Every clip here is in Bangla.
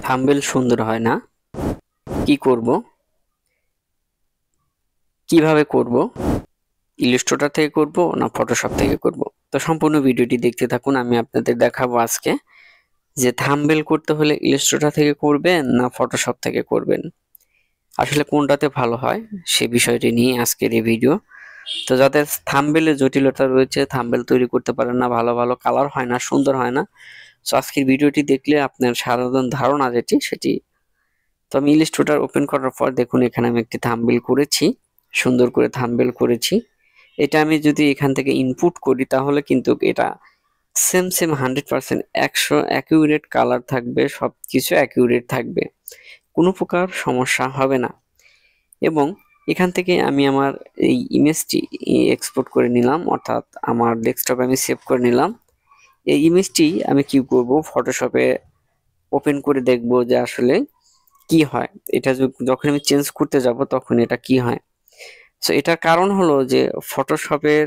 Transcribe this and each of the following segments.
থাম্বনেল সুন্দর হয় না, কি করব, কিভাবে করব, ইলাস্ট্রেটর থেকে করব না ফটোশপ থেকে করব? তো সম্পূর্ণ ভিডিওটি দেখতে থাকুন। আমি আপনাদের দেখাবো আজকে যে থাম্বনেল করতে হলে ইলাস্ট্রেটর থেকে করবেন না ফটোশপ থেকে করবেন, আসলে কোনটাতে ভালো হয় সে বিষয়টি নিয়ে আজকের এই ভিডিও। তো যাদের থাম্বনেলে জটিলতা রয়েছে, থাম্বনেল তৈরি করতে পারেন না, ভালো ভালো কালার হয় না, সুন্দর হয় না, তো আজকের ভিডিওটি দেখলে আপনার সাধারণ ধারণা সেটি। তো আমি ইলাস্ট্রেটর ওপেন করার পর দেখুন এখানে আমি একটি থাম্বনেল করেছি, সুন্দর করে থাম্বনেল করেছি। এটা আমি যদি এখান থেকে ইনপুট করি তাহলে কিন্তু এটা সেম 100% 100 অ্যাকিউরেট কালার থাকবে, সবকিছু অ্যাকিউরেট থাকবে, কোনো প্রকার সমস্যা হবে না। এবং এখান থেকে আমি আমার এই ইমেজটি এক্সপোর্ট করে নিলাম, অর্থাৎ আমার ডেস্কটপে আমি সেভ করে নিলাম। এই ইমেজটি আমি কি করব, ফটোশপে ওপেন করে দেখব যে আসলে কি হয়। এটা যখন আমি চেঞ্জ করতে যাব তখন এটা কি হয়। সো এটার কারণ হলো যে ফটোশপের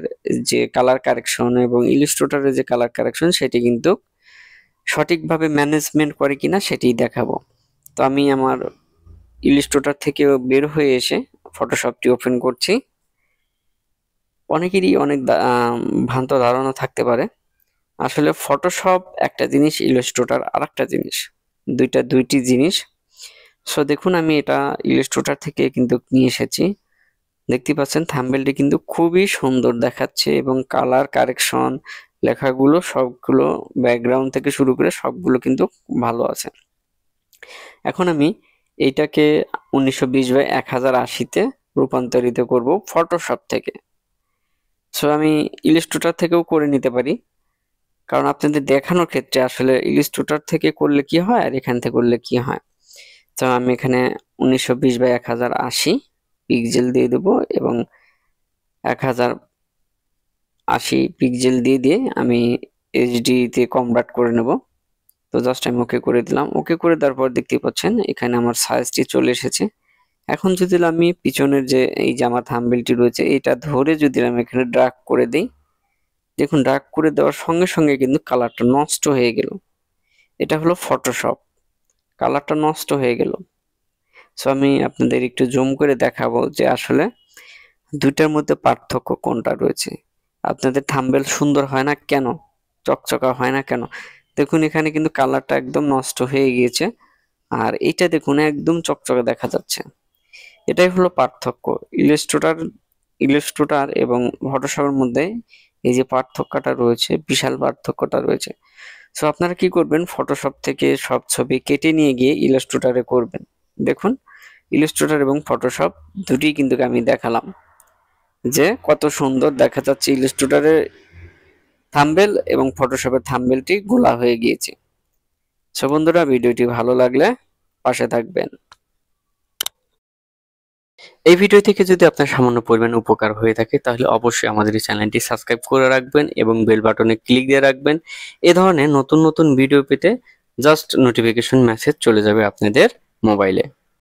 যে কালার কারেকশন এবং ইলাস্ট্রেটরের যে কালার কারেকশন সেটি কিন্তু সঠিকভাবে ম্যানেজমেন্ট করে কিনা সেটি দেখাবো। তো আমি আমার ইলাস্ট্রেটর থেকে বের হয়ে এসে ফটোশপটি ওপেন করছি। অনেকেরই অনেক ভ্রান্ত ধারণা থাকতে পারে, আসলে ফটোশপ একটা জিনিস, ইলাস্ট্রেটর আরেকটা জিনিস, দুইটি জিনিস। সো দেখুন আমি এটা ইলাস্ট্রেটর থেকে কিন্তু নিয়ে এসেছি। দেখতে পাচ্ছেন থাম্বনেলটি কিন্তু খুবই সুন্দর দেখাচ্ছে এবং কালার কারেকশন, লেখাগুলো সবগুলো, ব্যাকগ্রাউন্ড থেকে শুরু করে সবগুলো কিন্তু ভালো আছে। এখন আমি এইটাকে 1920x1080 রূপান্তরিত করব ফটোশপ থেকে। সো আমি ইলাস্ট্রেটর থেকেও করে নিতে পারি, কারণ আপনাদের দেখানোর ক্ষেত্রে আসলে ইলাস্ট্রেটর থেকে করলে কি হয় আর এখান থেকে করলে কি হয়। তো আমি এখানে 1920x1080 পিক্সেল দিয়ে দেবো এবং 1080 পিক্সেল দিয়ে আমি এইচডি তে কনভার্ট করে নেব। তো জাস্ট আমি ওকে করে দিলাম। ওকে করে দেওয়ার পর দেখতে পাচ্ছেন এখানে আমার সাইজটি চলে এসেছে। এখন যদি আমি পিছনের যে এই যে আমার থাম্বনেলটি রয়েছে এটা ধরে যদি আমি এখানে ড্র্যাগ করে দিই, দেখুন ড্র্যাগ করে দেওয়ার সঙ্গে সঙ্গে কিন্তু কালারটা নষ্ট হয়ে গেল। এটা হলো ফটোশপ, কালারটা নষ্ট হয়ে গেল। সো আমি আপনাদের একটু জুম করে দেখাবো যে আসলে দুইটার মধ্যে পার্থক্য কোনটা রয়েছে। আপনাদের থাম্বনেল সুন্দর হয় না কেন, চকচকা হয় না কেন? দেখুন এখানে কিন্তু কালারটা একদম নষ্ট হয়ে গিয়েছে, আর এইটা দেখুন একদম চকচকে দেখা যাচ্ছে। এটাই হলো পার্থক্য ইলাস্ট্রেটর এবং ফটোশপের মধ্যে। এই যে পার্থক্যটা রয়েছে, বিশাল পার্থক্যটা রয়েছে। সো আপনারা কি করবেন, ফটোশপ থেকে সব ছবি কেটে নিয়ে গিয়ে ইলাস্ট্রেটরে করবেন। দেখুন ইলাস্ট্রেটর এবং ফটোশপ দুটোই কিন্তু আমি দেখালাম যে কত সুন্দর দেখা যাচ্ছে ইলাস্ট্রেটরের থাম্বনেল এবং ফটোশপের থাম্বনেলটি গোলা হয়ে গিয়েছে। সো বন্ধুরা, ভিডিওটি ভালো লাগলে পাশে থাকবেন। এই ভিডিও থেকে যদি আপনার সামান্য পরিমাণ উপকার হয়ে থাকে তাহলে অবশ্যই আমাদের এই চ্যানেলটি সাবস্ক্রাইব করে রাখবেন এবং বেল বাটনে ক্লিক দিয়ে রাখবেন। এ ধরনের নতুন নতুন ভিডিও পেতে জাস্ট নোটিফিকেশন মেসেজ চলে যাবে আপনাদের মোবাইলে।